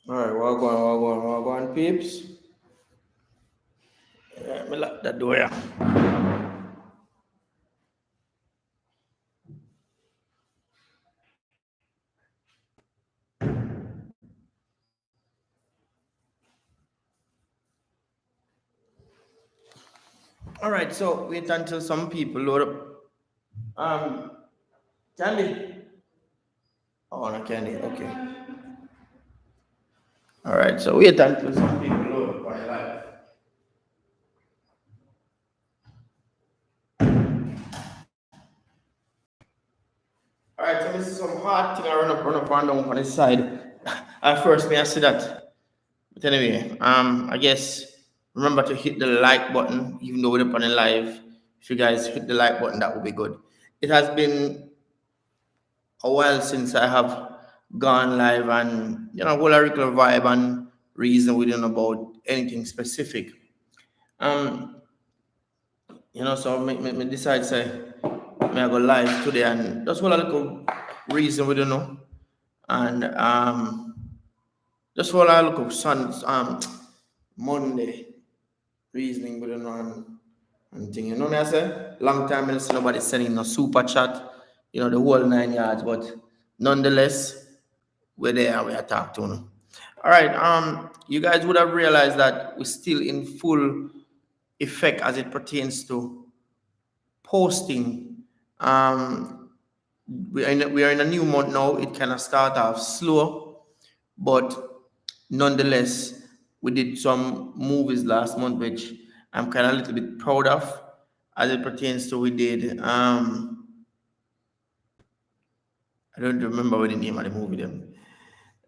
All right, walk on, peeps. Let me lock that door. Yeah. All right, so wait until some people load up. Um, Candy. Oh, no, Candy. Okay. All right, so wait until some people load up on live. All right, so this is some hard thing I run up and down on this side. At first, may I see that? But anyway, I guess remember to hit the like button, even though we're up on the live. If you guys hit the like button, that would be good. It has been a while since I have gone live and whole a regular vibe and reason we don't know about anything specific. Um, so me decide say me I go live today and just whole a little reason we don't know. And just whole a little Monday reasoning we don't know and thing. You know me I say? Long time I don't see nobody sending no super chat, the whole 9 yards, but nonetheless we're there and we are talking to them. All right. You guys would have realized that we're still in full effect as it pertains to posting. We are in a new month now. It kind of start off slow, but nonetheless, we did some movies last month, which I'm kind of a little bit proud of as it pertains to we did. I don't remember what the name of the movie them.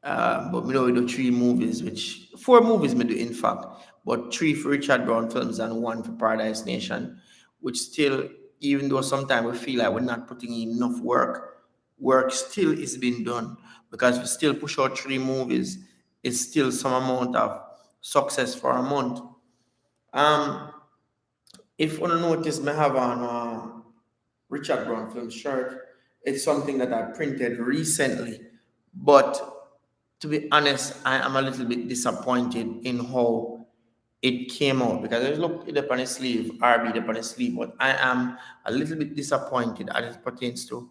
But we know we do four movies we do in fact, but three for Richard Brown Films and one for Paradise Nation, which still, even though sometimes we feel like we're not putting in enough work still is being done because we still push out three movies. It's still some amount of success for a month. Um, if you want to notice, me have on Richard Brown Film shirt. It's something that I printed recently, but to be honest, I am a little bit disappointed in how it came out because I looked it up on his sleeve, RB up on his sleeve, but I am a little bit disappointed as it pertains to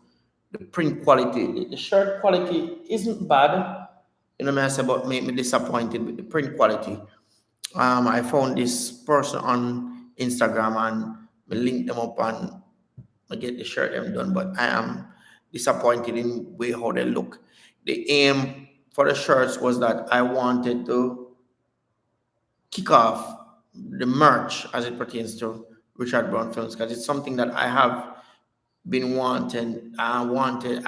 the print quality. The shirt quality isn't bad, I say, but made me disappointed with the print quality. I found this person on Instagram and I linked them up and I get the shirt them done, but I am disappointed in way how they look. The aim for the shirts was that I wanted to kick off the merch as it pertains to Richard Brown Films because it's something that I have been wanting. I wanted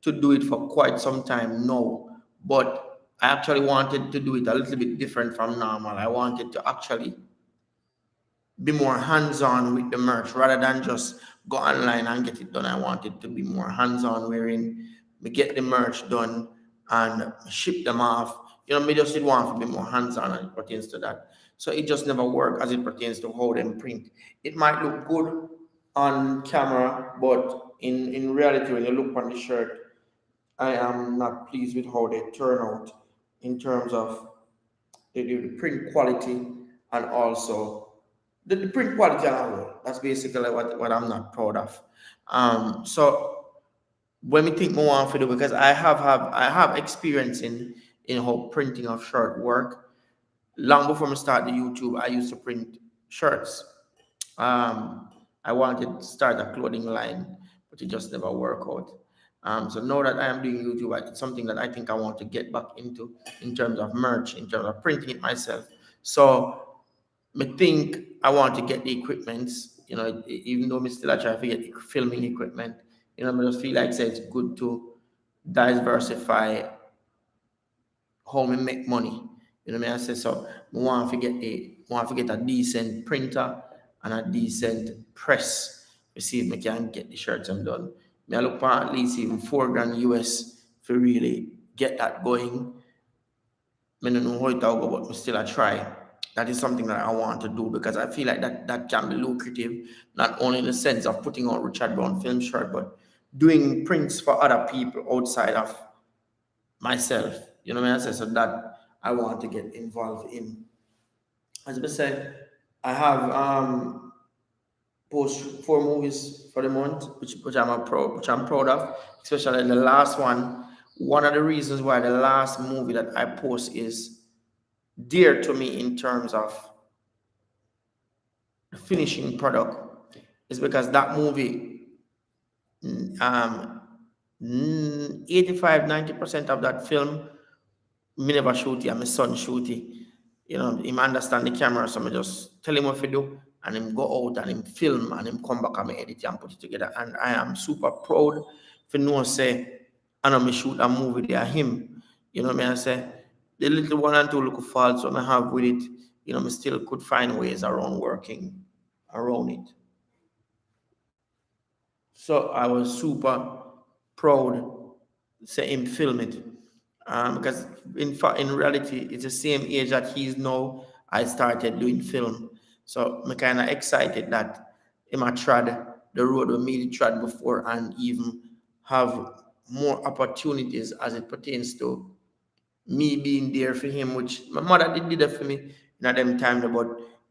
to do it for quite some time now, but I actually wanted to do it a little bit different from normal. I wanted to actually be more hands-on with the merch rather than just go online and get it done. I wanted to be more hands-on, wherein we get the merch done and ship them off. Me just did want to be more hands-on as it pertains to that. So it just never worked as it pertains to how them print. It might look good on camera, but in reality, when you look on the shirt, I am not pleased with how they turn out in terms of the print quality and also the print quality and all. That's basically what I'm not proud of. So when we think more on for do because I have experience in how printing of shirt work. Long before I start the YouTube, I used to print shirts. I wanted to start a clothing line, but it just never worked out. So now that I am doing YouTube, it's something that I think I want to get back into in terms of merch, in terms of printing it myself. So I think I want to get the equipments, even though I still try to get the filming equipment, I just feel like say it's good to diversify how we make money. I say so. We want to get a decent printer and a decent press to see if we can get the shirts I'm done. I look for at least even $4,000 US to really get that going. I don't know how it will go, but still I try. That is something that I want to do because I feel like that can be lucrative, not only in the sense of putting on Richard Brown Film shirt, but doing prints for other people outside of myself. You know what I say? So that I want to get involved in. As I said, I have post 4 movies for the month, which I'm proud of, especially the last one. One of the reasons why the last movie that I post is dear to me in terms of the finishing product is because that movie, um, 85-90% of that film, me never shoot it, and my son shoot it. You know, him understand the camera, so I just tell him what to do, and him go out and him film and him come back and me edit and put it together. And I am super proud for no say, I know me shoot a movie there, him. You know what I say? The little one and two little faults that I have with it, you know, me still could find ways around working around it. So I was super proud say him film it. Because in fact, in reality, it's the same age that he is now. I started doing film, so I'm kind of excited that him I tried the road with me tried before, and even have more opportunities as it pertains to me being there for him, which my mother did that for me in at them time, but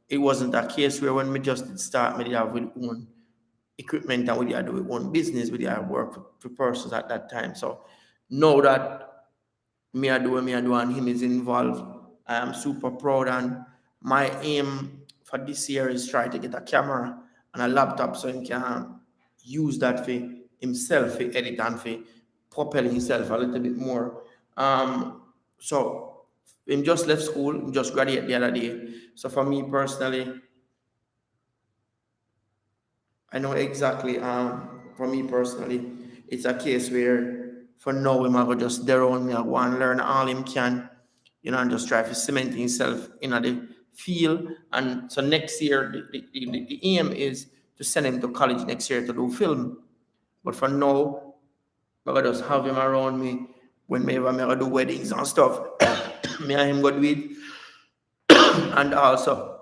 it wasn't a case where when me just did start, me did have with own equipment and we did do own business, we did work for persons at that time. So now that me I do and him is involved. I am super proud and my aim for this year is try to get a camera and a laptop so he can use that for himself for edit and for propel himself a little bit more. So him just left school, him just graduated the other day. So for me personally, I know exactly. For me personally, it's a case where for now him I go just there on me. I go and learn all him can, you know, and just try to cement himself in the field. And so next year, the aim is to send him to college next year to do film. But for now, I go just have him around me whenever I do weddings and stuff. Me and him go do it, and also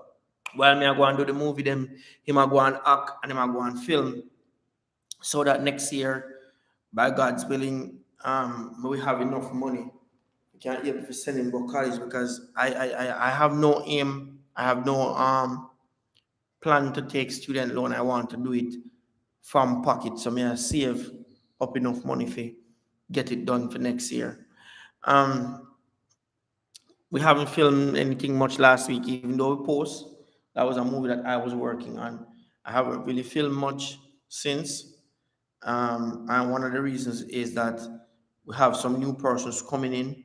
while me I go and do the movie, them him I go and act and him I go and film so that next year, by God's willing, we have enough money. We can able to send him to college because I have no aim, I have no plan to take student loan. I want to do it from pocket. So may I save up enough money for get it done for next year. Um, we haven't filmed anything much last week, even though we post. That was a movie that I was working on. I haven't really filmed much since. And one of the reasons is that we have some new persons coming in.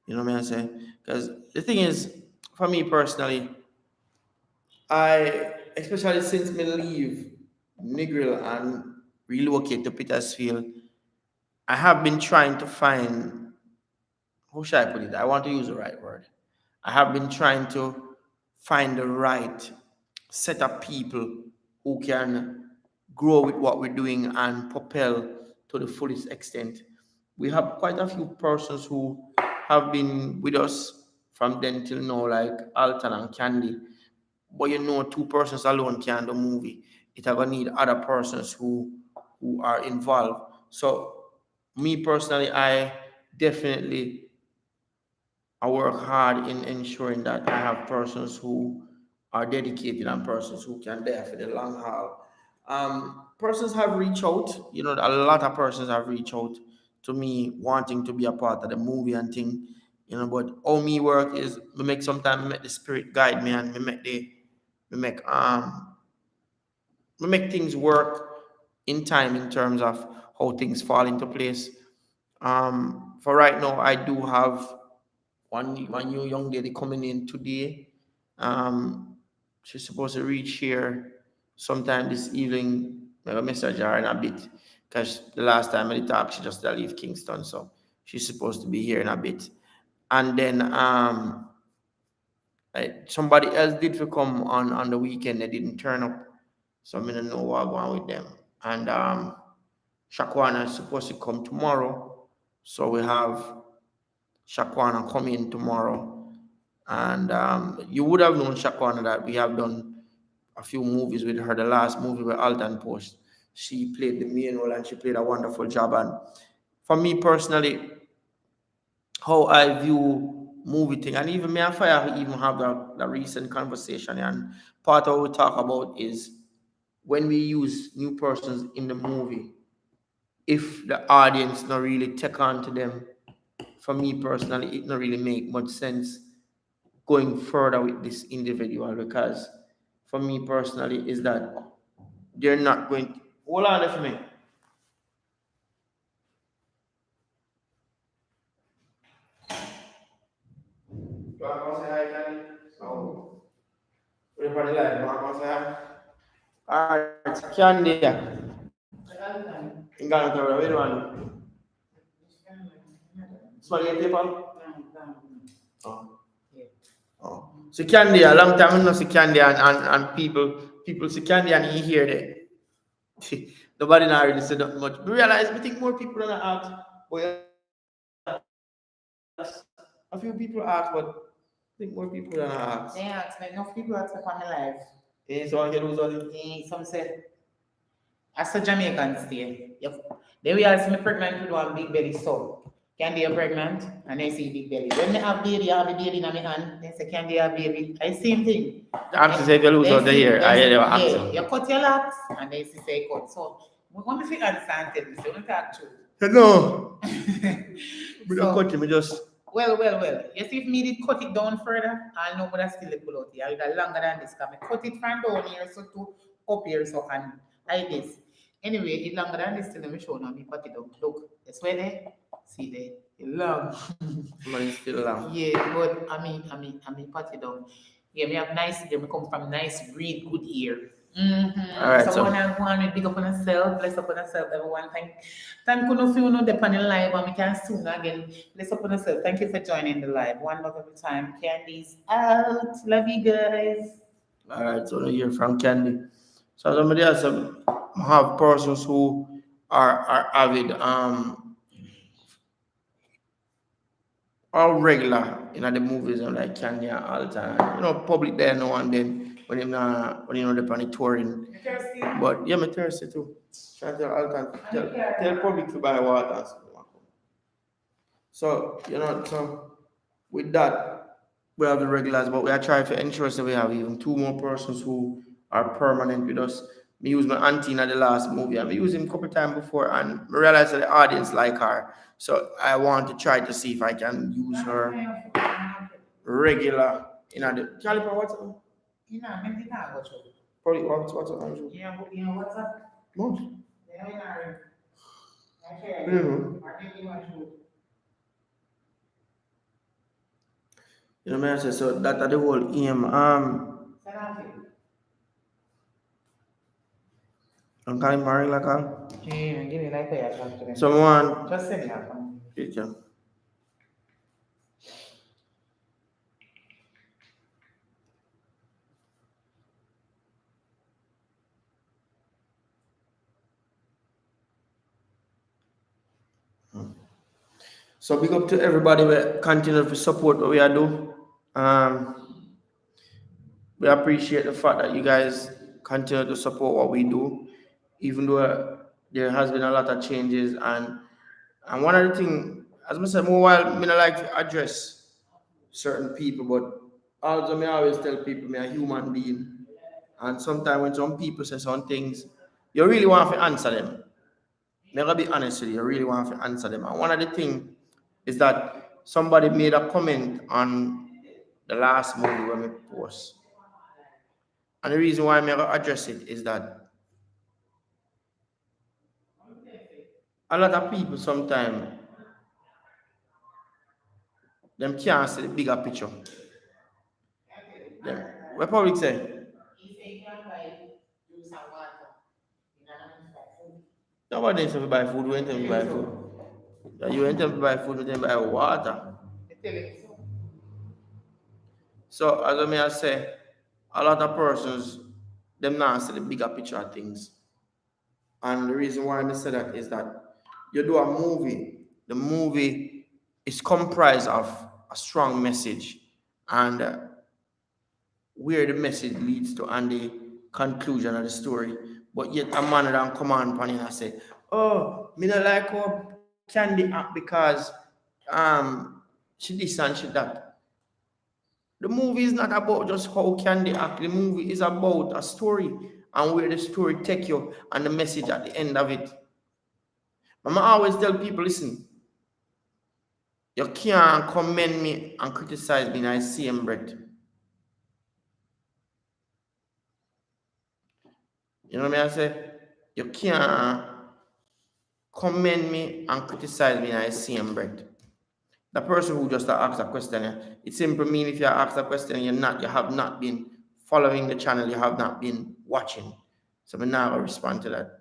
You know what I'm saying? Because the thing is, for me personally, I especially since me leave Negril and relocate to Petersfield, I have been trying to find how should I put it? I want to use the right word. I have been trying to find the right set of people who can grow with what we're doing and propel to the fullest extent. We have quite a few persons who have been with us from then till now, like Alton and Candy. But you know, two persons alone can't do movie. It are gonna need other persons who are involved. So me personally, I definitely I work hard in ensuring that I have persons who are dedicated and persons who can there for the long haul. Persons have reached out, you know, a lot of persons have reached out to me wanting to be a part of the movie and thing, you know, but all me work is me make sometimes me make the spirit guide me and me make we make things work in time in terms of how things fall into place. For right now, I do have one new young lady coming in today. Um, she's supposed to reach here sometime this evening. I will message her in a bit because the last time I talked, she just leave Kingston, so she's supposed to be here in a bit. And then somebody else did to come on the weekend. They didn't turn up, so I don't know what going with them. And Shakwana is supposed to come tomorrow, so we have Shakwana coming tomorrow. And you would have known Shakwana that we have done a few movies with her. The last movie with Alton Post, she played the main role and she played a wonderful job. And for me personally, how I view movie thing, and even me and Fire even have that recent conversation. And part of what we talk about is when we use new persons in the movie, if the audience not really take on to them, for me personally, it not really make much sense going further with this individual, because for me personally is that they're not going to, hold on for me. You want to say hi, Candy? So, everybody like, you want to say hi? Alright, Candy. In Ghana, where do you want? Small your paper? Oh. Oh. So Candy, a long time I not see Candy, and people see Candy and he hear that. Nobody not really said that much. We realize we think more people than ask. But a few people ask, but I think more people than ask. They ask me, enough people ask me for my life. So I get those. Some say, as a Jamaican stay, they will ask me pregnant with one big belly son. Can they are pregnant? And they say big belly. When they have baby, I have a baby in my hand. They say, can they have baby? I same thing. I'm to say if you lose out the hair, I hear they were asking. You cut your locks and they say cut. So when we understand tell me, so we talk true. No. We don't cut it, we just Well. You see, if me did cut it down further, I'll know, but I still pull out here. I'll go longer than this. Because I cut it from down here so to up here so and like this. Anyway, it's longer than this till let me show now. Me cut it down. Look, it's where there. See there. It's long. but it's still long. Yeah, but I mean, cut it down. Yeah, me have nice. They come from nice breed, good ear. All right, so one big up on yourself, bless up on yourself, everyone. Thank you for you the panel live, and we can soon again. Bless up on yourself. Thank you for joining the live. One love every time. Candy's out. Love you guys. All right, so you hear from Candy. So somebody else have persons who are avid or regular in the movies and like Candy all the time. You know, public there now and then when you know they're on the touring. But yeah, I'm thirsty too. Try to tell all the time. Tell public to buy water. So so with that, we have the regulars, but we are trying to ensure that we have even two more persons who are permanent with us. Me use my auntie in the last movie. I used him a couple times before, and I realized that the audience like her. So I want to try to see if I can use her regular in the caliper. What's up? Probably what's up? Yeah, what's up? What? You know, man, so that the whole aim. I'm calling Mary like call. Yeah, give me like a Someone. just send me a phone. Yeah. So big up to everybody we continue to support what we are doing. We appreciate the fact that you guys continue to support what we do, even though there has been a lot of changes. And one of the things, as I said, more while I not like to address certain people, but also I always tell people I'm a human being. And sometimes when some people say some things, you really want to answer them. Never be honest with you, you really want to answer them. And one of the things is that somebody made a comment on the last movie when we post. And the reason why I'm going to address it is that a lot of people sometimes them can't see the bigger picture. What public say? Nobody needs to buy food. We ain't to buy food. You ain't to buy food. We buy water. So as I may say, a lot of persons them not see the bigger picture of things. And the reason why I say that is that you do a movie. The movie is comprised of a strong message, and where the message leads to and the conclusion of the story. But yet a man don't come on and say, "Oh, me not like how Candy act because she this and she that. The movie is not about just how can they act. The movie is about a story and where the story take you and the message at the end of it. Mama always tell people, listen, you can't commend me and criticize me in the same breath. You know what I say? You can't commend me and criticize me in the same breath. The person who just asked a question, it simply means if you ask a question, you have not been following the channel, you have not been watching. So I'm now going to respond to that.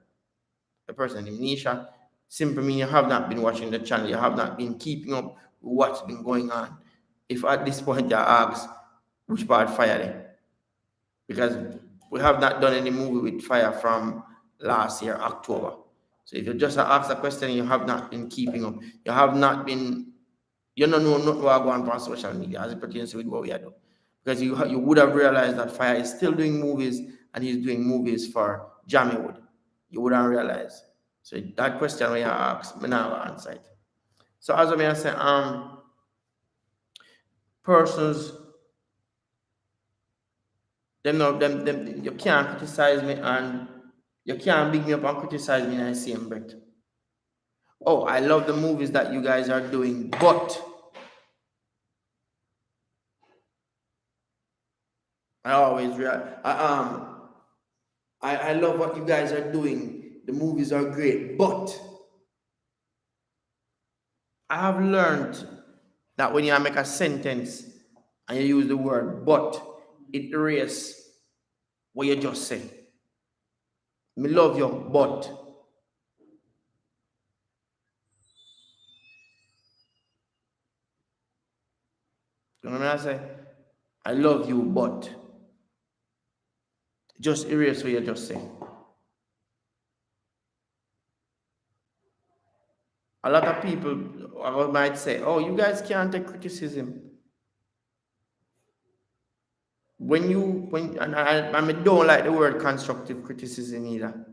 The person in Nisha, simply means you have not been watching the channel, you have not been keeping up with what's been going on. If at this point you ask, which part fire there? Because we have not done any movie with fire from last year, October. So if you just ask a question, you have not been keeping up. You have not been, you don't know what going on social media as it pertains to what we are doing. Because you would have realized that Fire is still doing movies and he's doing movies for Jamiewood. You wouldn't realize. So that question when you ask, I now answer it. So as I say, persons, them you can't criticize me and you can't big me up and criticize me in the same breath. Oh, I love the movies that you guys are doing, but I always I love what you guys are doing. The movies are great, but I have learned that when you make a sentence and you use the word but, it erases what you just say. Me love you, but. You know what I say? I love you, but. Just erase what you just say. A lot of people might say, oh, you guys can't take criticism. And I don't like the word constructive criticism either.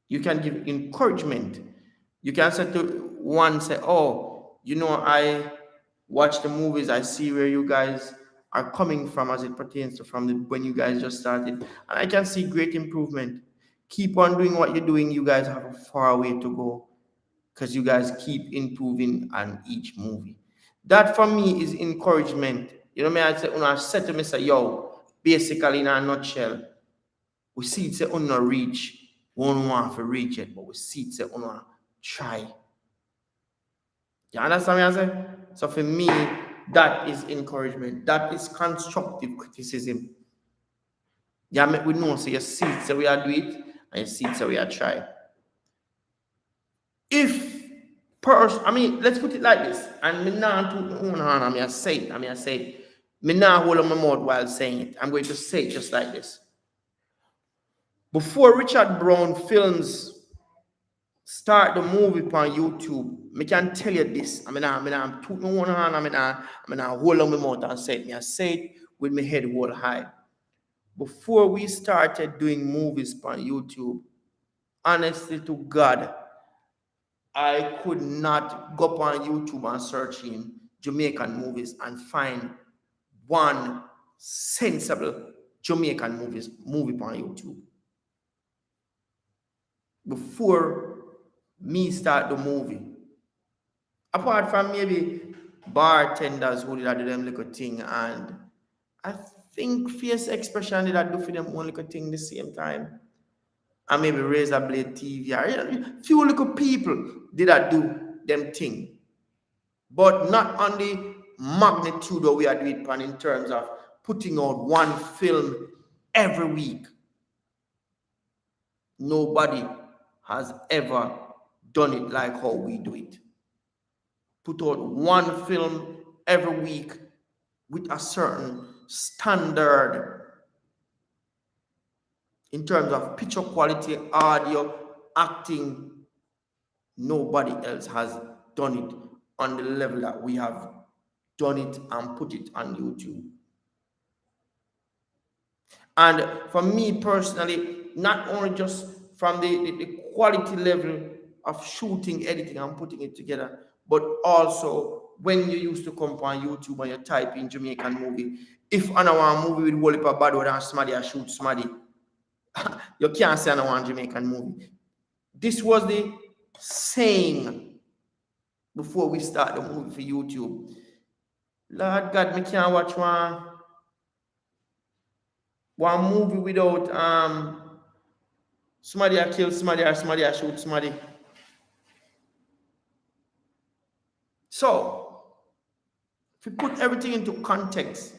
You can give encouragement. You can say to one, say, oh, you know, I watch the movies, I see where you guys are coming from as it pertains to when you guys just started. And I can see great improvement. Keep on doing what you're doing. You guys have a far way to go because you guys keep improving on each movie. That for me is encouragement. You know what I say? When I said to me, say, yo, basically in a nutshell, we see it say not reach. We don't want to reach it, but we see it say try. You understand what I say? So for me, that is encouragement. That is constructive criticism. Yeah, we know, so you see it, so we are do it, and you see it, so we are try. Let's put it like this, and me not say it. Me not hold on my mouth while saying it. I'm going to say it just like this. Before Richard Brown Films start the movie on YouTube, me can tell you this. I'm put my one hand, I'm hold on my mouth and say it. I say it with my head hold high. Before we started doing movies on YouTube, honestly to God, I could not go on YouTube and search in Jamaican movies and find one sensible Jamaican movie on YouTube. Before me start the movie, apart from maybe bartenders who did do them little thing, and I think Face Expression did do for them one little thing the same time, and maybe Razor Blade TV, or few little people did do them thing, but not on the magnitude that we are doing in terms of putting out one film every week. Nobody has ever done it like how we do it. Put out one film every week with a certain standard in terms of picture quality, audio, acting. Nobody else has done it on the level that we have done it and put it on YouTube. And for me personally, not only just from the quality level of shooting, editing, and putting it together, but also when you used to come on YouTube and you type in Jamaican movie, if I want a movie with whole heap of bad word and somebody I shoot somebody, you can't say I want Jamaican movie. This was the saying before we start the movie for YouTube. Lord God, me can't watch one movie without somebody I kill somebody or somebody I shoot somebody. So if we put everything into context,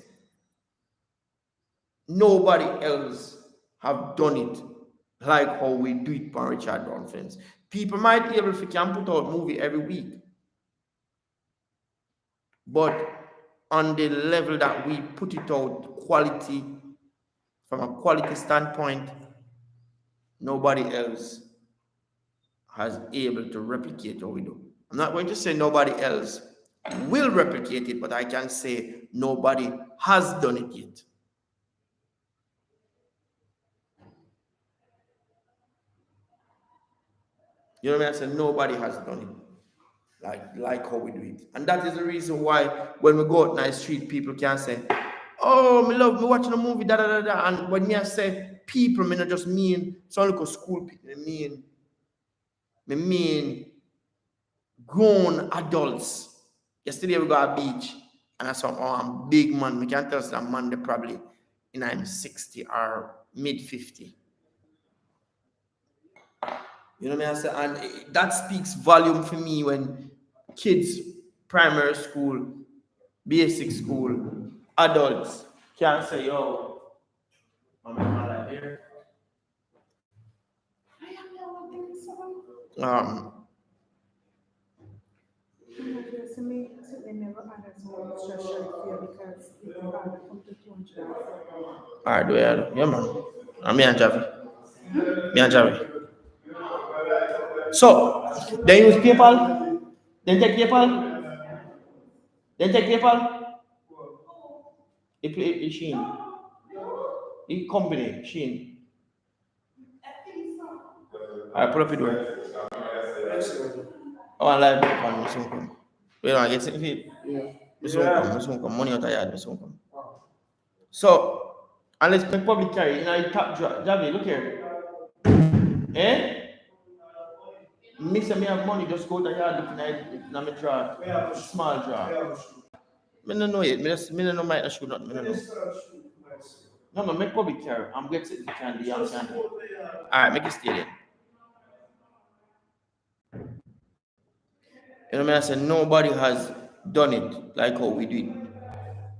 nobody else have done it like how we do it on Richard Brown Films. People might be able to can put out a movie every week, but on the level that we put it out, quality, from a quality standpoint, nobody else has able to replicate what we do. I'm not going to say nobody else will replicate it, but I can say nobody has done it yet. You know what I mean? I said nobody has done it like how we do it. And that is the reason why when we go out in the street, people can say, oh, me love me watching a movie, da da da da. And when me I say people, me not just mean some little school people, me mean grown adults. Yesterday we got a beach and I saw I'm big man. We can't tell that man they probably in I'm 60 or mid 50. You know what I mean? I say, and that speaks volume for me when kids, primary school, basic school, adults can say, yo, I'm in my life here. To me, they never had as much stress here because if you had come to 200. All right, do it. Yeah, man. I'm me and Javi. Me and Javi. So, they use PayPal? Then take PayPal? Then take PayPal? It's Sheen. The company, Sheen. All right, pull up your door. Oh, I like PayPal. I soon come. Wait, I get it. Yeah. I soon come. Money out of yard. I soon come. So, unless make public carry, you know, you tap Javi, look here. Eh? Me say me have money, just go to the yard looking at it, na me draw, small draw. Me no know yet, me no know my shoe nothing, me no know. No, man, make public carry. I'm getting the candy, I'm candy. Alright, make it stay there. You know what I said? Nobody has done it like how we do it.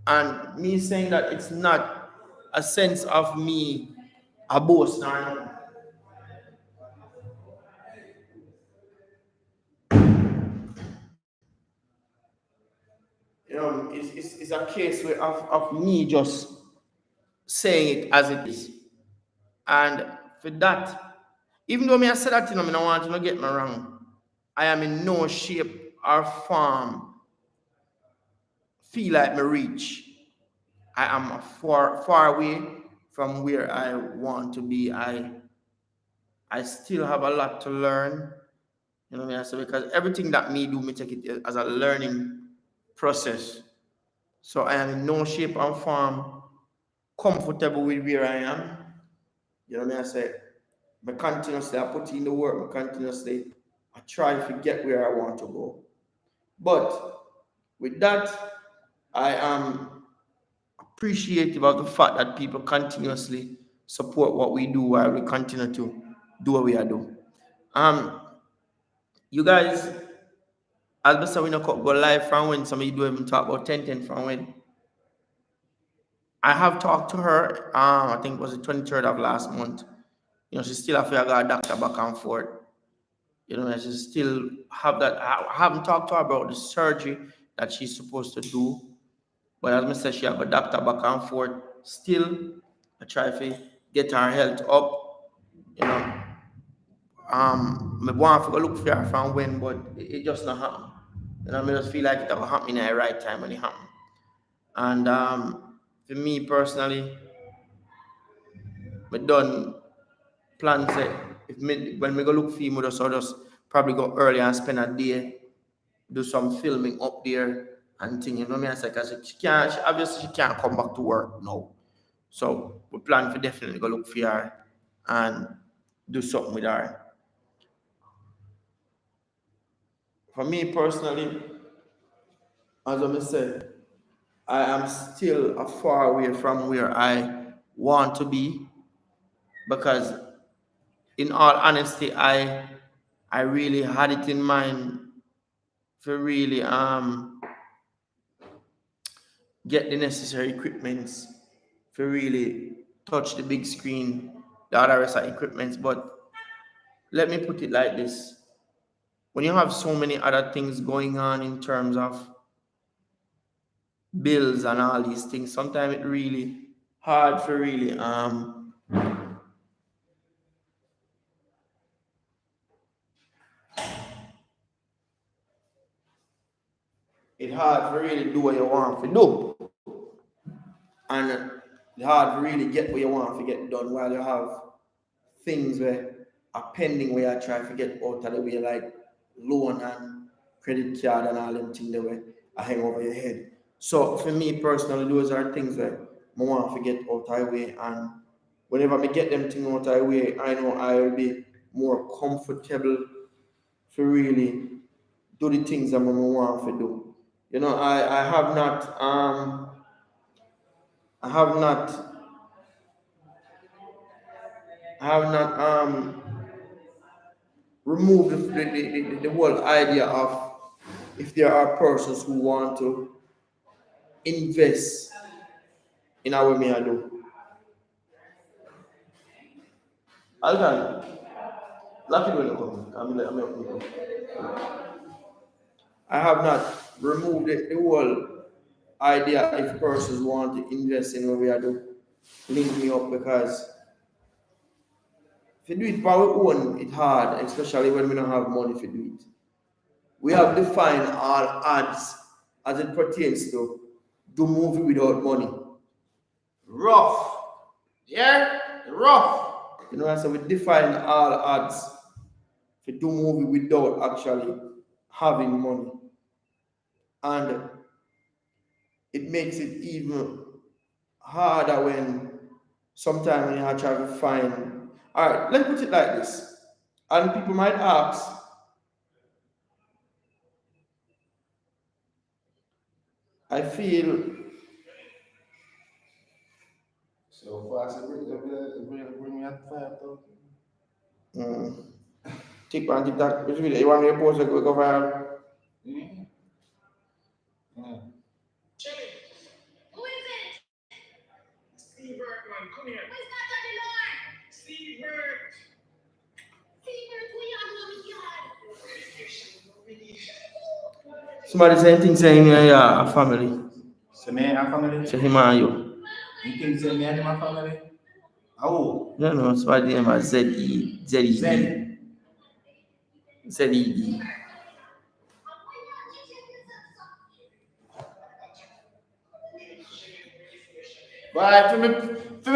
And me saying that it's not a sense of me a boast or nothing. You know, it's a case where of me just saying it as it is. And for that, even though me I said that, you know, I don't want you to get me wrong. I am in no shape or form feel like me reach. I am far away from where I want to be. I still have a lot to learn. You know what I mean? Because everything that me do, me take it as a learning process. So I am in no shape and form comfortable with where I am. You know what I say? But continuously, I put in the work, but continuously, I try to get where I want to go. But with that, I am appreciative of the fact that people continuously support what we do while we continue to do what we are doing. You guys, as I said, we not go live from when some of you do even talk about 10 from when. I have talked to her, I think it was the 23rd of last month. You know, she still have to go a doctor back and forth. You know, she still have that. I haven't talked to her about the surgery that she's supposed to do. But as I said, she have a doctor back and forth. Still, I try to get her health up. You know, I want to go look for her from when, but it just not happen. You know, I just feel like it will happen in the right time when it happen. And for me personally, I done plans when we go look for him, just probably go early and spend a day do some filming up there and thing. You know me, I say, because she can't come back to work now. So we plan for definitely go look for her and do something with her. For me personally, as I said, I am still a far away from where I want to be because, in all honesty, I really had it in mind to really get the necessary equipments to really touch the big screen, the other rest of equipments. But let me put it like this: when you have so many other things going on in terms of bills and all these things, sometimes it really hard for really it hard for really do what you want to do. And it's hard to really get what you want to get done while you have things where are pending where you try to get out of the way, like loan and credit card and all them things that way I hang over your head. So for me personally, those are things that I want to get out of the way, and whenever I get them things out of the way, I know I will be more comfortable to really do the things that I want to do. You know, I have not I have not I have not removed the whole idea of if there are persons who want to invest in our me I do. Algan, lucky when you come. I have not removed the whole idea if persons want to invest in what we are do. Link me up because if you do it by our own, it's hard, especially when we don't have money to do it. We have defined all odds as it pertains to do movie without money. Rough. Yeah? Rough. You know, so we define all odds to do movie without actually having money. And it makes it even harder when sometimes when you try to find. All right, let's put it like this. And people might ask, I feel. So far, so bring me at 5,000. TikTok, which video? You want me to post it, go viral? Yeah. Yeah. Who is it? Steve Bergman, come here. Who's that on the door? Steve Berg. Steve Berg, we are love you. Somebody saying things saying yeah, a family. So me and family? So him and you. You think say me and my family? Oh. No, somebody name was Z-E. Zen. Z-E-E. But for me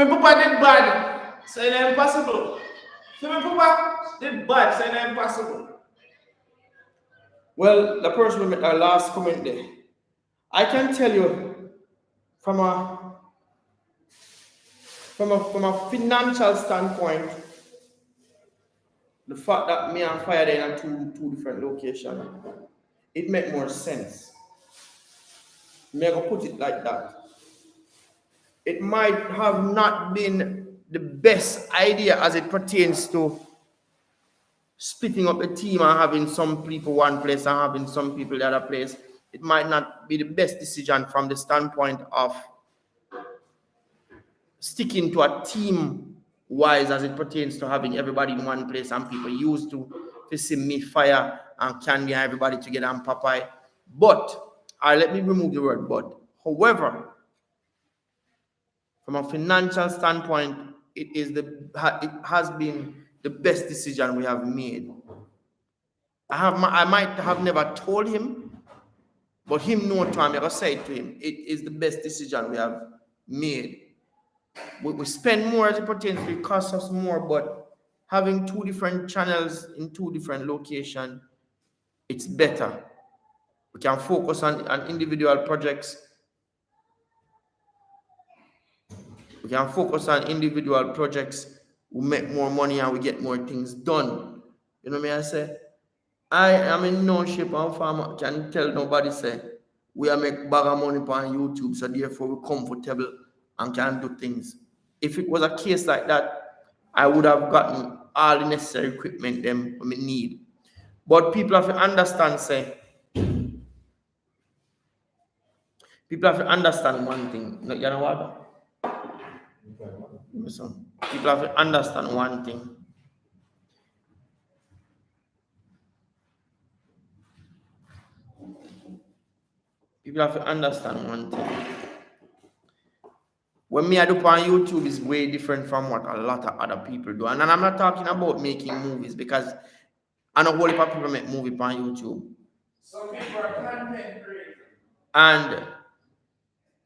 papa did bad, say it's impossible. For me papa did bad, say it's impossible. Well, the person who made our last comment there, I can tell you from a financial standpoint, the fact that me and Fire in are two different locations, it make more sense. Me go put it like that. It might have not been the best idea as it pertains to splitting up a team and having some people one place and having some people the other place. It might not be the best decision from the standpoint of sticking to a team wise as it pertains to having everybody in one place and people used to see me, Fire, and Candy and everybody together and Popeye. But, let me remove the word but. However, from a financial standpoint, it has been the best decision we have made. I might have never told him, but him no time ever said to him, it is the best decision we have made. We spend more as it pertains to it costs us more, but having two different channels in two different locations, it's better. We can focus on individual projects. We can focus on individual projects. We make more money and we get more things done. You know what I say? I am in no shape and form can tell nobody say we are make bag of money on YouTube, so therefore we're comfortable and can do things. If it was a case like that, I would have gotten all the necessary equipment them we need. But people have to understand, say, people have to understand one thing. You know what? Listen, people have to understand one thing. People have to understand one thing. What me I do on YouTube is way different from what a lot of other people do. And I'm not talking about making movies because I know a whole heap of people make movies on YouTube. Some people are content creators. And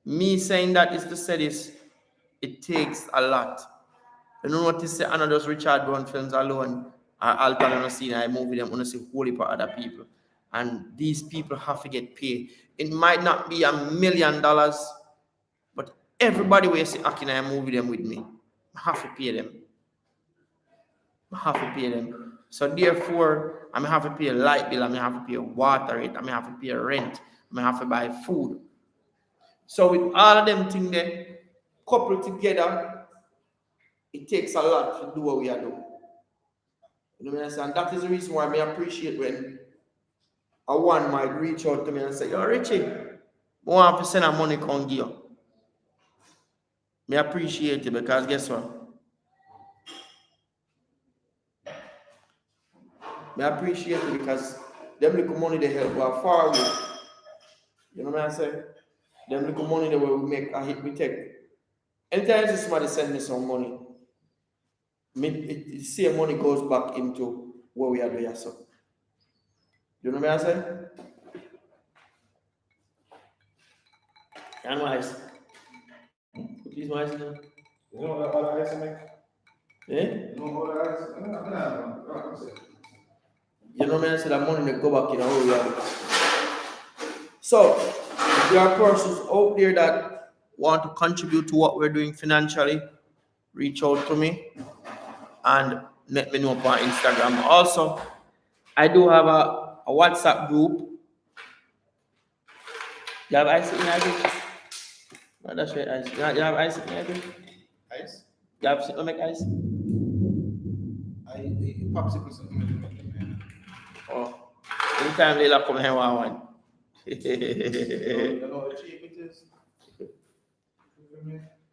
me saying that is to say this, it takes a lot. You know what to say, I know just Richard Brown films alone, I'll tell you see I movie them, I see whole heap of other people. And these people have to get paid. It might not be $1 million, but everybody will say, can I movie them with me? I have to pay them. I have to pay them. So therefore, I may have to pay a light bill, I may have to pay a water rate, I may have to pay a rent, I may have to buy food. So with all of them things there, coupled together, it takes a lot to do what we are doing. You know what I'm saying? And that is the reason why I appreciate when a one might reach out to me and say, yo, Richie, I want to send a money come give you. I appreciate it because guess what? I appreciate it because them little money they help go far away. You know what I'm saying? Them little money that we make a hit we take. Anytime somebody send me some money, the same money goes back into what we are doing. So, you know what I'm saying? And wise. Please, wise now. You know what other ice I make? Eh? You know what other ice? No. You know what I'm saying? That money they go back in what we are doing. So, if there are persons out there that want to contribute to what we're doing financially, reach out to me and let me know on Instagram. Also, I do have a WhatsApp group. You have ice in here? No, that's right, ice. You have ice in here? Ice? You have to make ice? I popsicle something. Oh, anytime they come here, one. You know how cheap it is?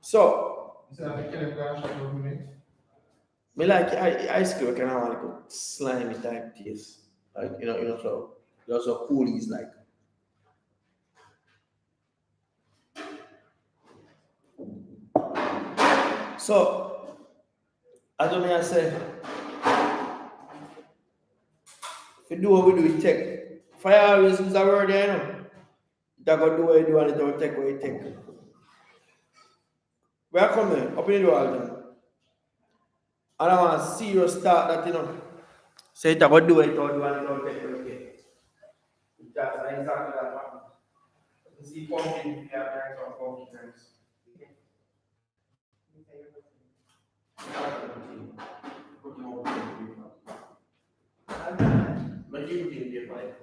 So, You said I can go shop with me. me like ice cream, kind of like a slimy type taste. Like, so there's a coolies like. So, as I say, if you do what we do, we take. Fire always use a word there, you know. That go do what you do and it don't take what you take. Where come there? Open the door all done. And I want to see you start that, you know. Say it about do it or do and it don't take what you take. That's exactly that one. You see pumpkin, yeah, there's some pumpkin things. But you can be a fight.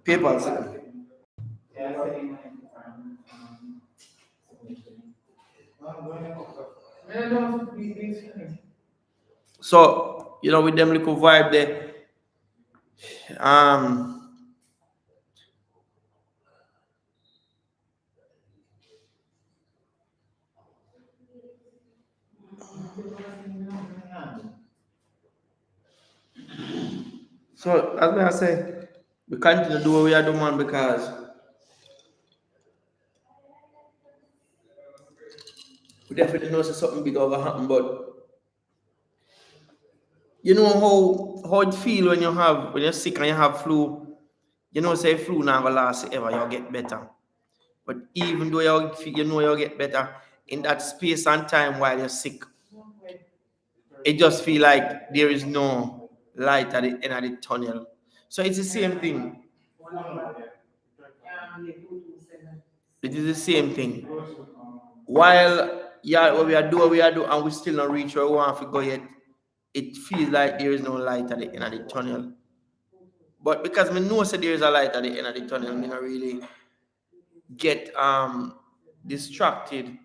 Paper. So, with them little vibe there, so as I say, we continue to do what we are doing, man, because we definitely know something big over happen, but you know how it feel when you're sick and you have flu. You know, say flu never lasts ever, you'll get better. But even though you'll get better, in that space and time while you're sick, it just feel like there is no light at the end of the tunnel. So it's the same thing. It is the same thing. While we are doing, and we still not reach where we want to go yet, it feels like there is no light at the end of the tunnel. But because I know that there is a light at the end of the tunnel, I not really get distracted,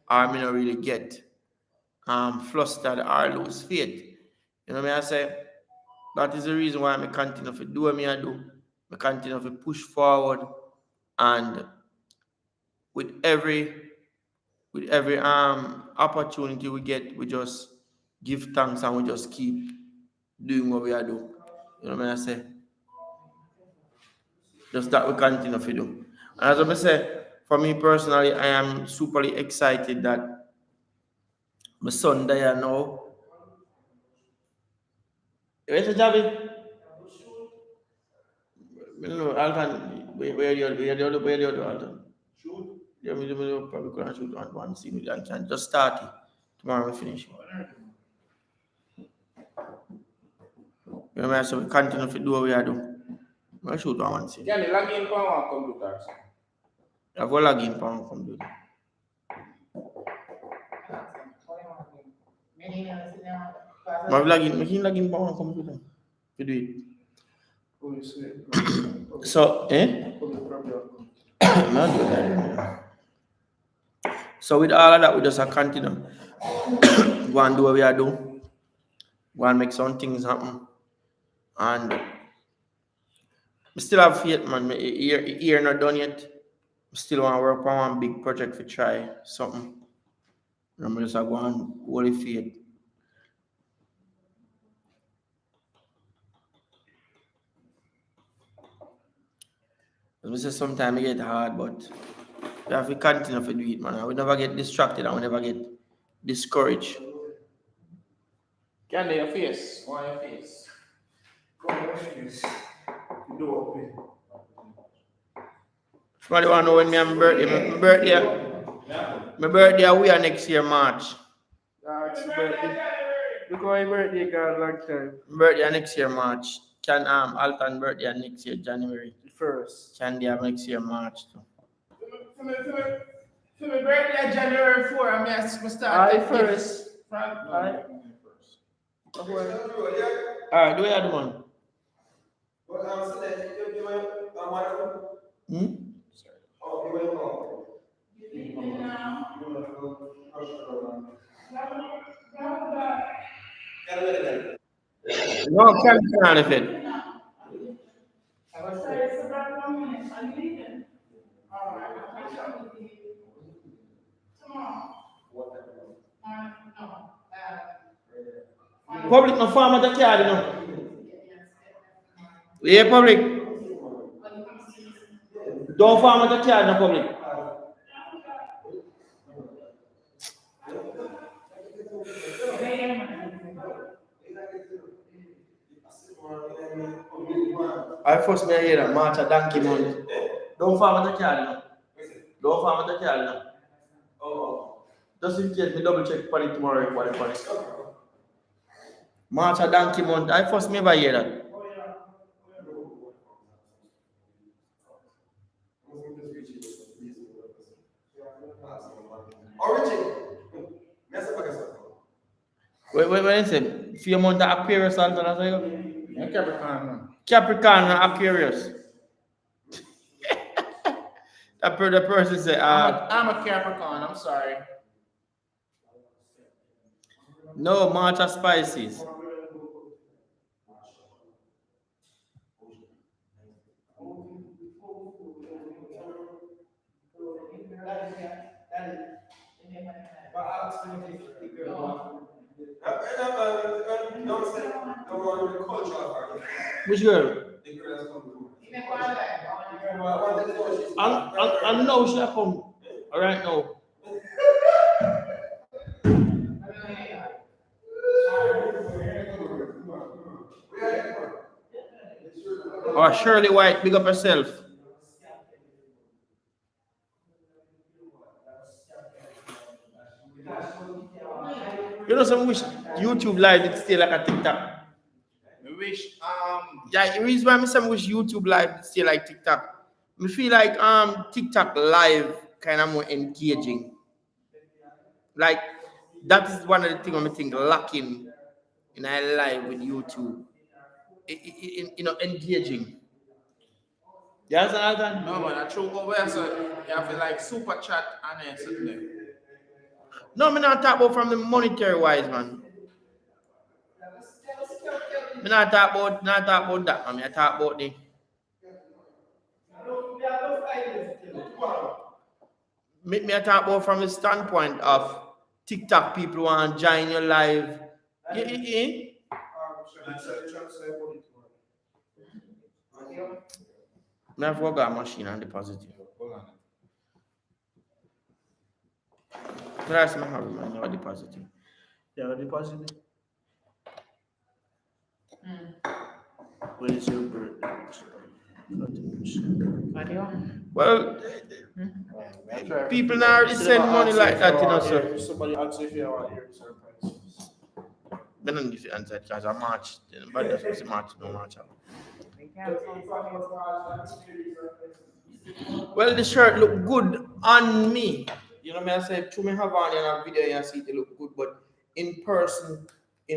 or I not really get flustered or lose faith. You know what I say? That is the reason why I continue to do what I do. I continue to push forward, and with every opportunity we get, we just give thanks and we just keep doing what we are doing. You know what I say? Just that we continue to do. And as I say, for me personally, I am superly excited that my son there now. Where's the job? No, Alton, where the other Alton? Shoot. Yeah, we probably couldn't shoot one scene. I can just start it. Tomorrow we finish. You know, so we continue to do what we are doing. We'll shoot one scene. Can you log in for one computer? I will log in for one computer. I will log in for one computer. To do it. So, not do that. So with all of that, we just continue. Go and do what we are doing. Go and make some things happen. And we still have faith, man. My ear not done yet. I still want to work on one big project to try something. And I'm just go and hold faith. As I say, sometimes it get hard, but we have to continue to do it, man. We never get distracted and we never get discouraged. Can your face? Why your face? Come on, your face. Do open. Somebody want to know when my birthday we are next year, March. It's birthday. Look how my birthday got long time. Birthday next year, March. Can Alton birthday next year, January. First. Can they have next year, March too? For my birthday, January 4, I'm start. I first. I Alright, do we have the one? No, can if it. Public no farm at the card, you know. Yeah, public. Don't farm at the card, no public. I first me hear that March a donkey month. Don't farm at the card, you know. Don't farm at the card, you know. Oh. Just in case me double check for it tomorrow for it. March a donkey month. I first never hear that. Wait, I say, few months of Aquarius, Alton, as I go. Capricorn. Capricorn and Aquarius. The person say, I'm a Capricorn, I'm sorry. no, March of Spices. Which girl? I know she come right now. Or Shirley White, big up herself. You know, some wish YouTube live it's still like a TikTok. wish Yeah, the reason why I'm saying wish YouTube live still like TikTok. I feel like TikTok live kind of more engaging. Like that is one of the things I think lacking in our live with YouTube. Engaging. Yes, Alton? no man, I choke over here, so you have to like super chat and then something there. No, me not talk about from the monetary wise, man. Me not talk about that, man. Me talk about the me talk about from the standpoint of TikTok people want to join your live. Yeah. Me have forgot a machine and deposit it. But that's my have man, no deposit it. Yeah, deposit it. When is your birthday? Well, people now already send money like that, sir. Somebody asks if you want to hear surprise. I don't give you answer because I march. But that's march, no march out. Well, the shirt look good on me. You know me, I say, to me have on in a video, you see it look good, but in person,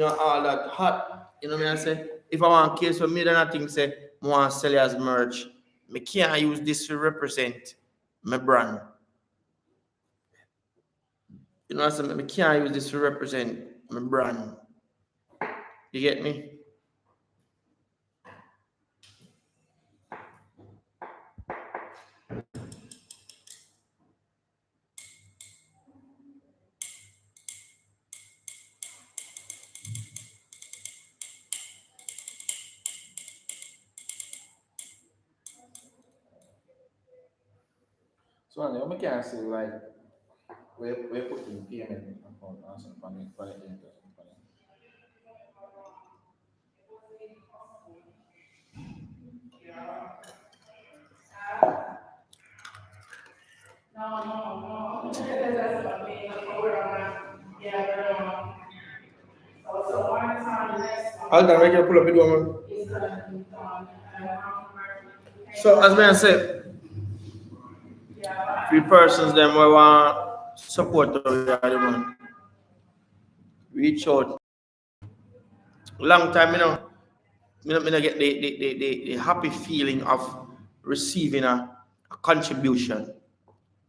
all that hot. You know me, I say, if I want case for me, then I think say, I want to sell it as merch. Me can't use this to represent my brand. You know what I'm saying? I can't use this to represent my brand. You get me? So, I can't say like, we're putting payment account or something for the interest. I'll make you pull up the door, So, as I said, 3 persons them we want support the man. Reach out. Long time, me get the happy feeling of receiving a contribution.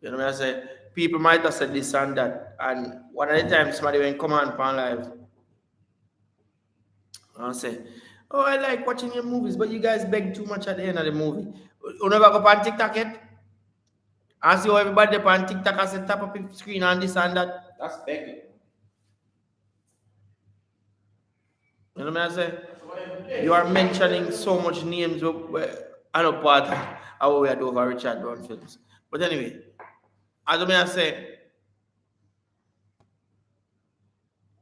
You know what I say? People might have said this and that, and one of the times somebody went come on live and say, "Oh, I like watching your movies, but you guys beg too much at the end of the movie. You never go on TikTok yet? I see how everybody on TikTok has a top of the screen and this and that. That's begging. You know what I say? You are mentioning so much names. I know part of how we are doing over Richard Brown films. But anyway, as I say,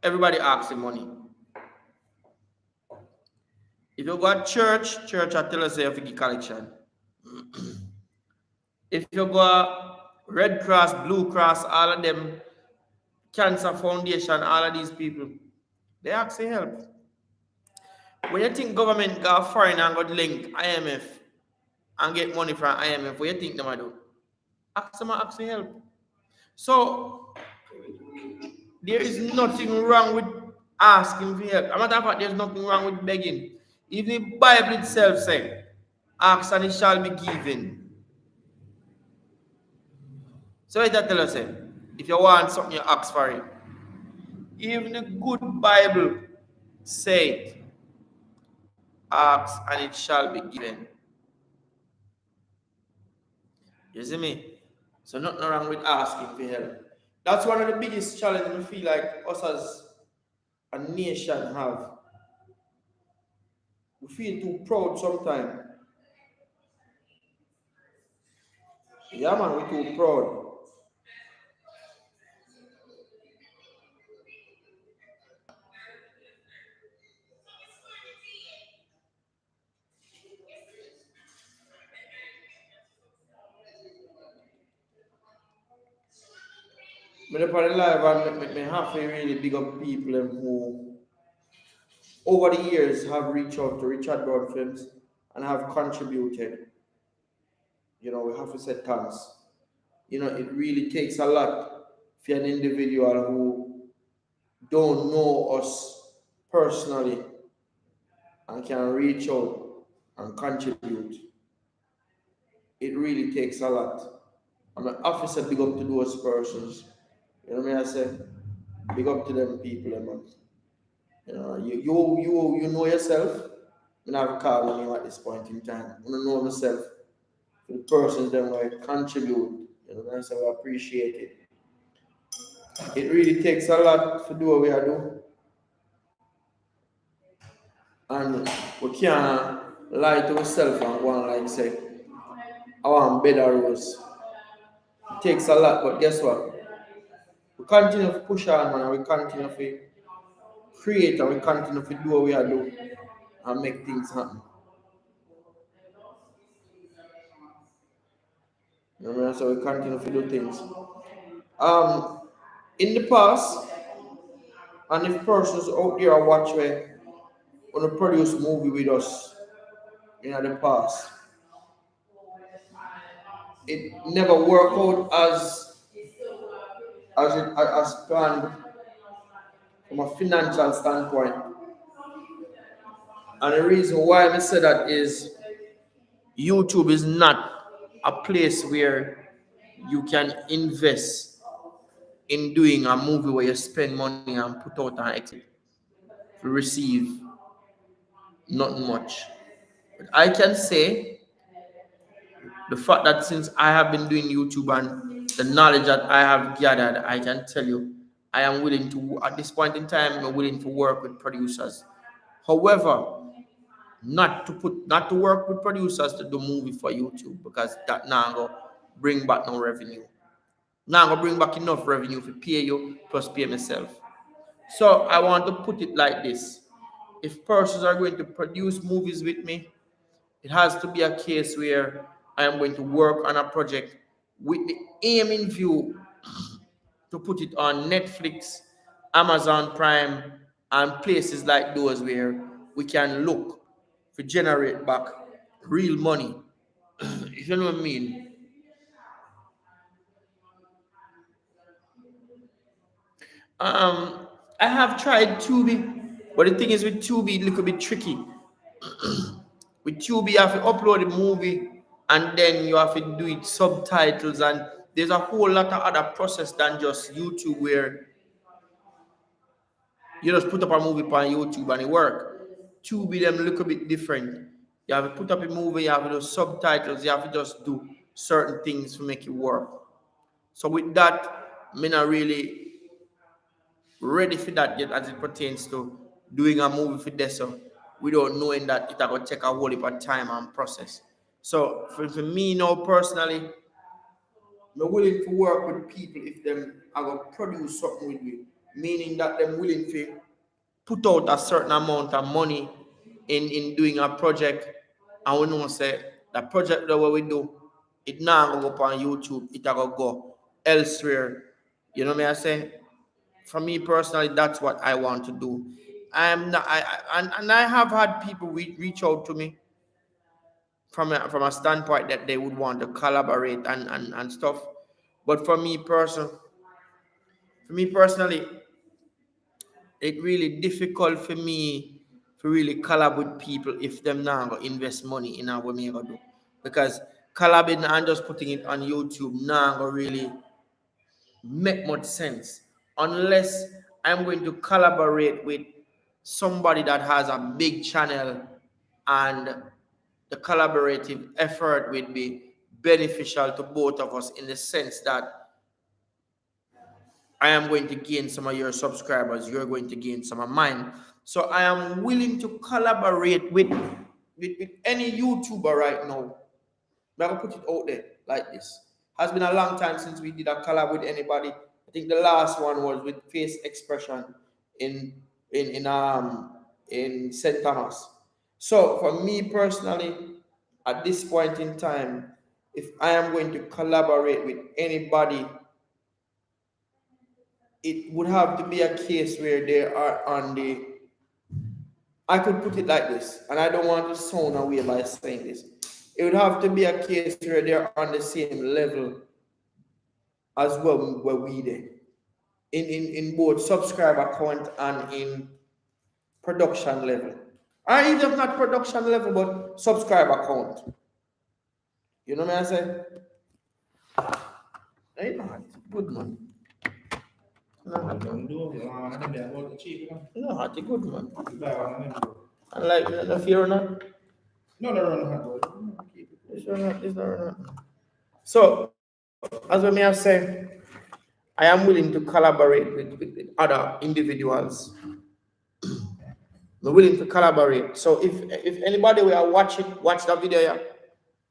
everybody asks for money. If you go to church will tell us you give collection. If you go Red Cross, Blue Cross, all of them, Cancer Foundation, all of these people, they ask for help. When you think government go foreign and go link IMF and get money from IMF, what you think they might do? Ask them for help. So there is nothing wrong with asking for help. As a matter of fact, there's nothing wrong with begging. Even the Bible itself says, ask and it shall be given. So it tell us, if you want something, you ask for it. Even the good Bible said, ask and it shall be given. You see me? So nothing wrong with asking for help. That's one of the biggest challenges we feel like us as a nation have. We feel too proud sometimes. Yeah, man, we're too proud. But upon the live and me have to really big up people who over the years have reached out to Richard Brown Films and have contributed. We have to say thanks. It really takes a lot for an individual who don't know us personally and can reach out and contribute. It really takes a lot. I'm an officer, big up to those persons. You know what I say? Big up to them people, man. You know yourself. I have called on you at this point in time. I know myself. For the persons that might contribute, that's how I appreciate it. It really takes a lot to do what we are doing. And we can't lie to ourselves and go on like say, I want better rose. It takes a lot, but guess what? We continue to push on, man, and we continue to create and we continue to do what we are doing and make things happen. So we continue to do things. In the past, and if persons out there are watching, want to produce movie with us in the past, it never worked out as planned from a financial standpoint. And the reason why I say that is YouTube is not a place where you can invest in doing a movie where you spend money and put out an exit to receive not much. But I can say the fact that since I have been doing YouTube and the knowledge that I have gathered, I can tell you I am willing to, at this point in time, I'm willing to work with producers. However, not to work with producers to do movie for YouTube, because that now go bring back no revenue. Now go bring back enough revenue to pay you plus pay myself. So I want to put it like this: if persons are going to produce movies with me, it has to be a case where I am going to work on a project with the aim in view to put it on Netflix, Amazon Prime, and places like those where we can look to generate back real money. If you know what I mean. I have tried Tubi, but the thing is with Tubi, it's a little bit tricky. With Tubi, you have to upload the movie and then you have to do it subtitles, and there's a whole lot of other process than just YouTube where you just put up a movie on YouTube and it work. Tubi them look a bit different. You have to put up a movie, you have to do subtitles, you have to just do certain things to make it work. So with that, I'm not really ready for that yet as it pertains to doing a movie for this, without knowing that it's going to take a whole heap of time and process. So for me now personally, I'm willing to work with people if them are going to produce something with me, meaning that they're willing to put out a certain amount of money in doing a project, and we know say the project that we do, it now going to go up on YouTube, it going to go elsewhere. You know what I say? For me personally, that's what I want to do. I have had people reach out to me from a standpoint that they would want to collaborate and stuff. But for me personally, it's really difficult for me to really collab with people if them now go invest money in what me go do. Because collabing and just putting it on YouTube now go really make much sense unless I'm going to collaborate with somebody that has a big channel and the collaborative effort will be beneficial to both of us in the sense that I am going to gain some of your subscribers, you're going to gain some of mine. So I am willing to collaborate with any YouTuber right now. I'm going to put it out there like this. Has been a long time since we did a collab with anybody. I think the last one was with Face Expression in St. Thomas. So for me personally, at this point in time, if I am going to collaborate with anybody, it would have to be a case where they are on the I could put it like this, and I don't want to sound away by saying this. It would have to be a case where they're on the same level as well where we did. In both subscriber count and in production level. Or even if not production level, but subscriber count. You know what I say? Ain't hard. Good man. No, Don't do it. I think they're about to cheap, you know. no, hard. Good man. Buy one of them, bro. And like the fear or not? No, no, no, no, bro. Keep it. It's not. It's not. So, as we may have said, I am willing to collaborate with other individuals. I'm willing to collaborate. So if anybody will watch the video here,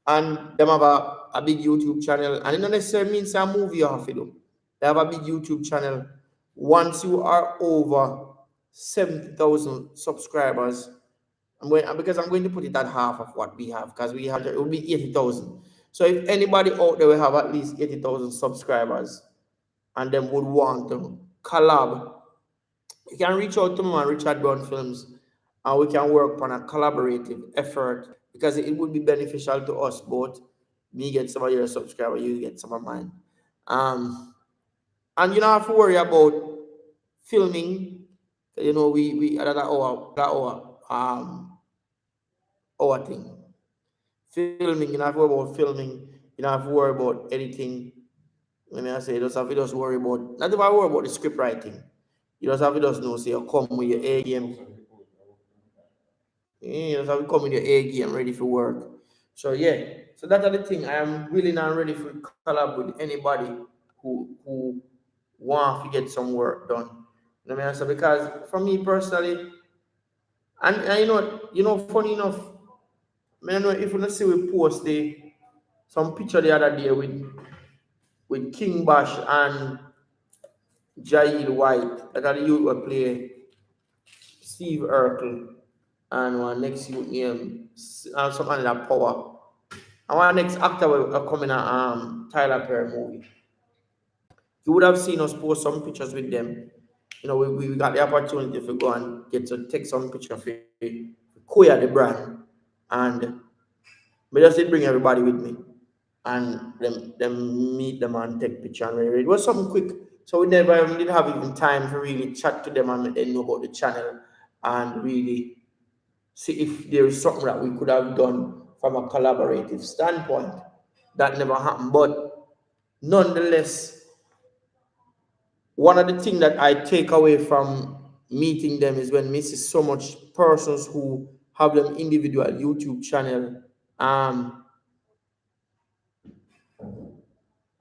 and them have a big YouTube channel, and it don't necessarily means a movie you have to do. They have a big YouTube channel. Once you are over 70,000 subscribers, because I'm going to put it at half of what we have, because we have it will be 80,000. So if anybody out there will have at least 80,000 subscribers, and them would want to collab, you can reach out to me on Richard Brown Films, and we can work on a collaborative effort, because it would be beneficial to us both. Me get some of your subscribers, you get some of mine. And you don't have to worry about filming. You know, we another our thing. Filming, you don't have to worry about filming, you don't have to worry about editing. When I say you just have to just worry about, not even worry about the script writing. You just have to just know, say you come with your A game. You just have to come with your A game ready for work. So yeah, so that's the thing. I am willing and ready for collab with anybody who want to get some work done. You know what I mean? So because for me personally, and you know, funny enough, I know if you not see we post some picture the other day with King Bash and Jail White, that are the youth will play Steve Urkel and one next youth name some other power. And one next actor will come in a Tyler Perry movie. You would have seen us post some pictures with them. You know, we got the opportunity to go and get to take some picture for Koya the brand. And we just did bring everybody with me. And them meet them and take picture. And it was something quick. So we never didn't have even time to really chat to them and let them know about the channel and really see if there is something that we could have done from a collaborative standpoint. That never happened. But nonetheless, one of the things that I take away from meeting them is when we see so much persons who have them individual YouTube channel. I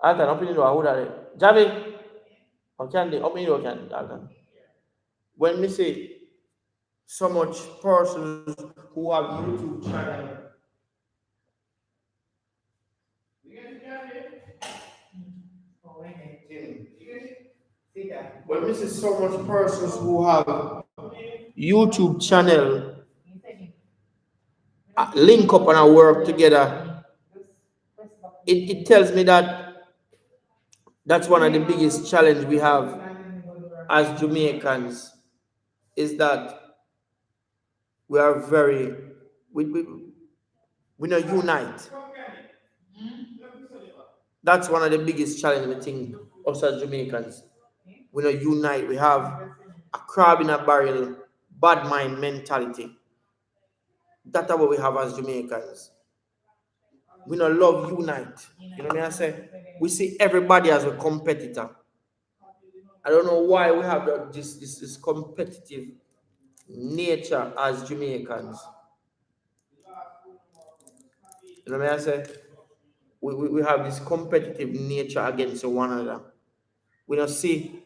can open it or hold it. Javi, how can they open it or can when we say so much persons who have YouTube channel. When we see so much persons who have YouTube channel link up and work together, it tells me that that's one of the biggest challenge we have as Jamaicans, is that we are very, we don't unite. That's one of the biggest challenge we think us as Jamaicans. We don't unite. We have a crab in a barrel, bad mind mentality. That's what we have as Jamaicans. We don't love unite. You know what I say? We see everybody as a competitor. I don't know why we have this competitive nature as Jamaicans. You know what I say? We have this competitive nature against one another. We don't see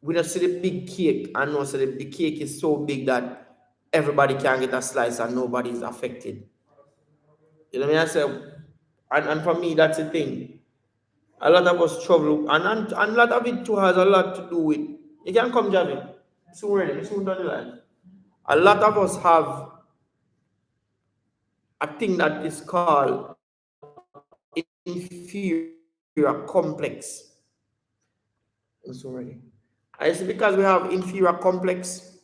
the big cake and know so the cake is so big that everybody can get a slice and nobody is affected. You know what I say? And for me, that's the thing. A lot of us travel, and a lot of it too has a lot to do with. You can come, Javi. Soon ready. Soon done the line. A lot of us have a thing that is called inferior complex. I'm so ready. It's because we have inferior complex.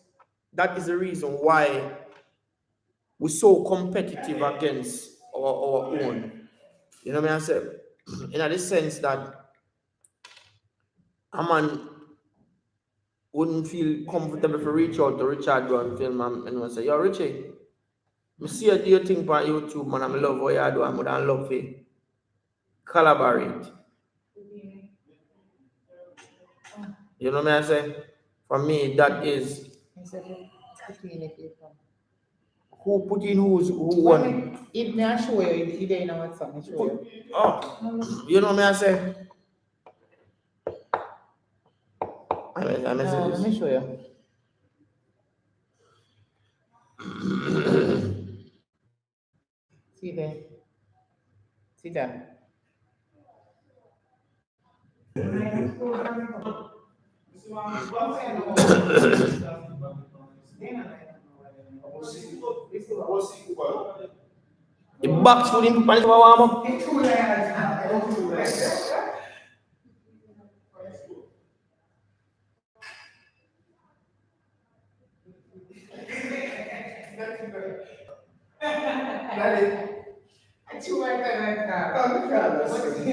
That is the reason why we're so competitive against our own. You know what I mean? I say, in the sense that a man wouldn't feel comfortable to reach out to Richard Brown film and say, yo, Richie, I see you do your thing on YouTube, man, I love what you do, and I love to collaborate. You know what I say? For me, that is who put in who won. It may show you, it ain't know what's on, show you. Oh, you know what I say? I Let me show you. See there. See that. The box for him, people warm up.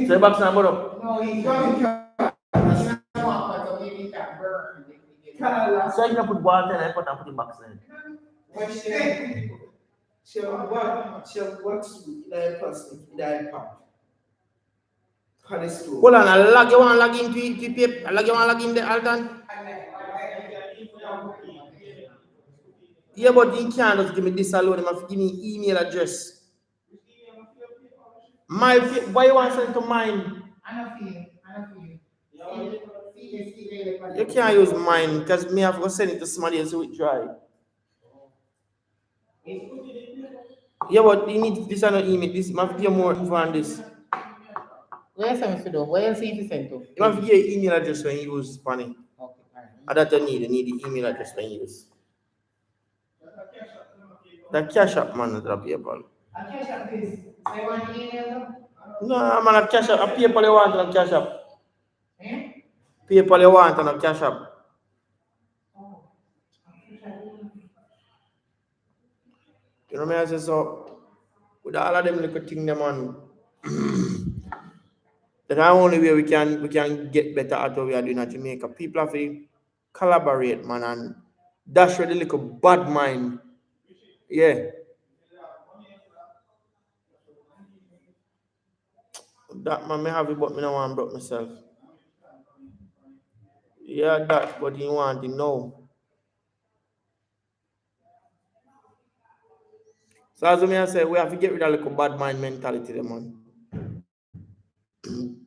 So the box now, bro. No, he's going to So you can put water and I put the box in. Hold on, I lag you want to lag in PPP, I lag you want to lag in the Alton. Yeah, but you can't just give me this alone. You have to give me email address. My why you want to send to mine? I don't feel. You can't use mine because me have to send it to somebody else who will try. Yeah, but you need this other email. This you have to give more info on this. Where else am I do? Where else you send to? You have to get email address when you use Spanny. Okay, alright. And that you need the email address when you use. The cash app man is a PayPal. A cash app is, so you want to email No, man, a cash app, a PayPal you want on a cash app. them? Eh? PayPal you want on a cash app. You know what I say? So, with all of them little things, them on, that's the only way we can get better at what we are doing at Jamaica. People have to collaborate, man, and that's really like a bad mind. Yeah. That man may have it, but me no want broke myself. Yeah, that, but you want to know. So as I say, we have to get rid of like a bad mind mentality, them, man.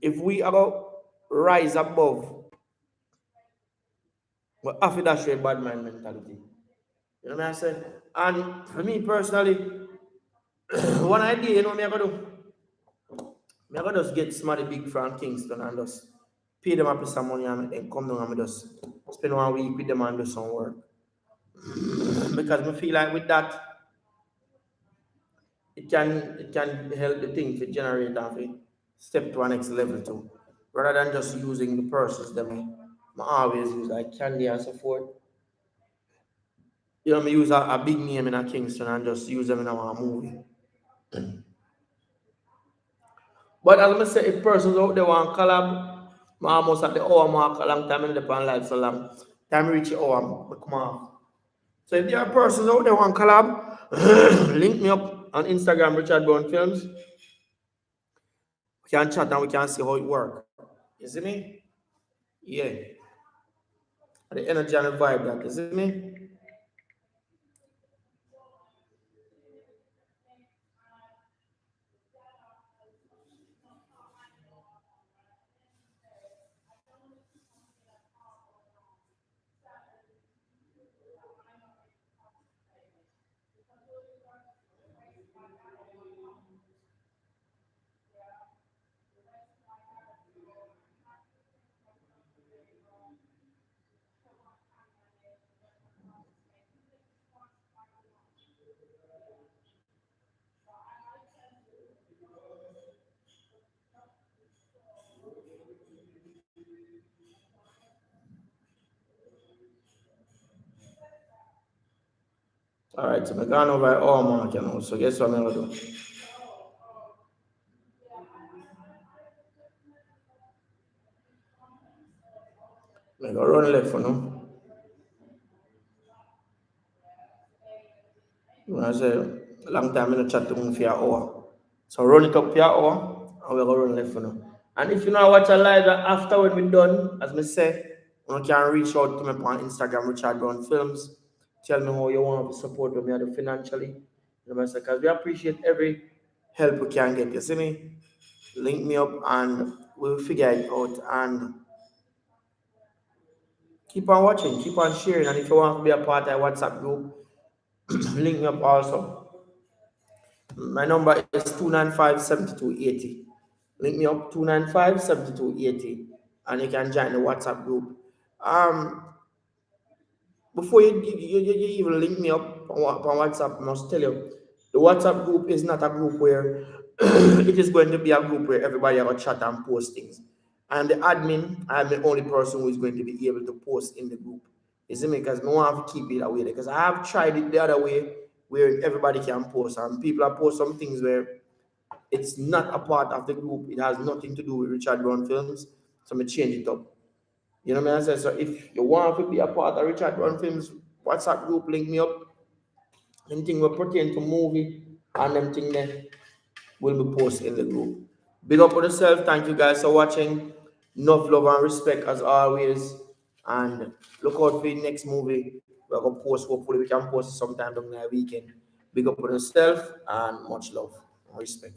If we about rise above, we have to dash a bad mind mentality. You know what I say? And for me personally, one idea, you know me I gonna do? Me I gonna just get somebody big from Kingston and just pay them up some money and then come down and me just spend 1 week with them and do some work. Because I feel like with that, it can help the thing to generate and to step to a next level too. Rather than just using the persons that I always use like Candy and so forth. You know, me use a big name in a Kingston and just use them in a movie. But as I say, if persons out there want collab, I almost at the hour mark a long time in the pan life so long. Time reach the hour, I come off. So if there are persons out there want collab, link me up on Instagram, Richard Brown Films. We can chat and we can see how it works. You see me? Yeah. The energy and the vibe that, you see me? Alright, so I gone over all mark, you know. So guess what I'm gonna do? I'm gonna run left for now. I say long time I no chat to him for an hour. So run it up for an hour and we're gonna run left for now. And if you know watch a live after when we're done, as me say, you can reach out to me on Instagram, Richard Brown Films. Tell me how you want to support me financially. You know, because we appreciate every help we can get. You see me? Link me up and we'll figure it out. And keep on watching, keep on sharing. And if you want to be a part of the WhatsApp group, link me up also. My number is 295-7280. Link me up 295-7280. And you can join the WhatsApp group. Before you even link me up on WhatsApp, I must tell you, the WhatsApp group is not a group where it is going to be a group where everybody will chat and post things. And the admin, I'm the only person who is going to be able to post in the group. You see me? Because I want to keep it that way. Because I have tried it the other way where everybody can post. And people are post some things where it's not a part of the group. It has nothing to do with Richard Brown Films. So I change it up. You know what I say? So if you want to be a part of Richard Brown Films WhatsApp group, link me up. Anything will pertain to movie and them thing there will be posted in the group. Big up on yourself. Thank you guys for watching. Enough love and respect as always. And look out for the next movie. We're gonna post. Hopefully we can post it sometime during the weekend. Big up on yourself and much love and respect.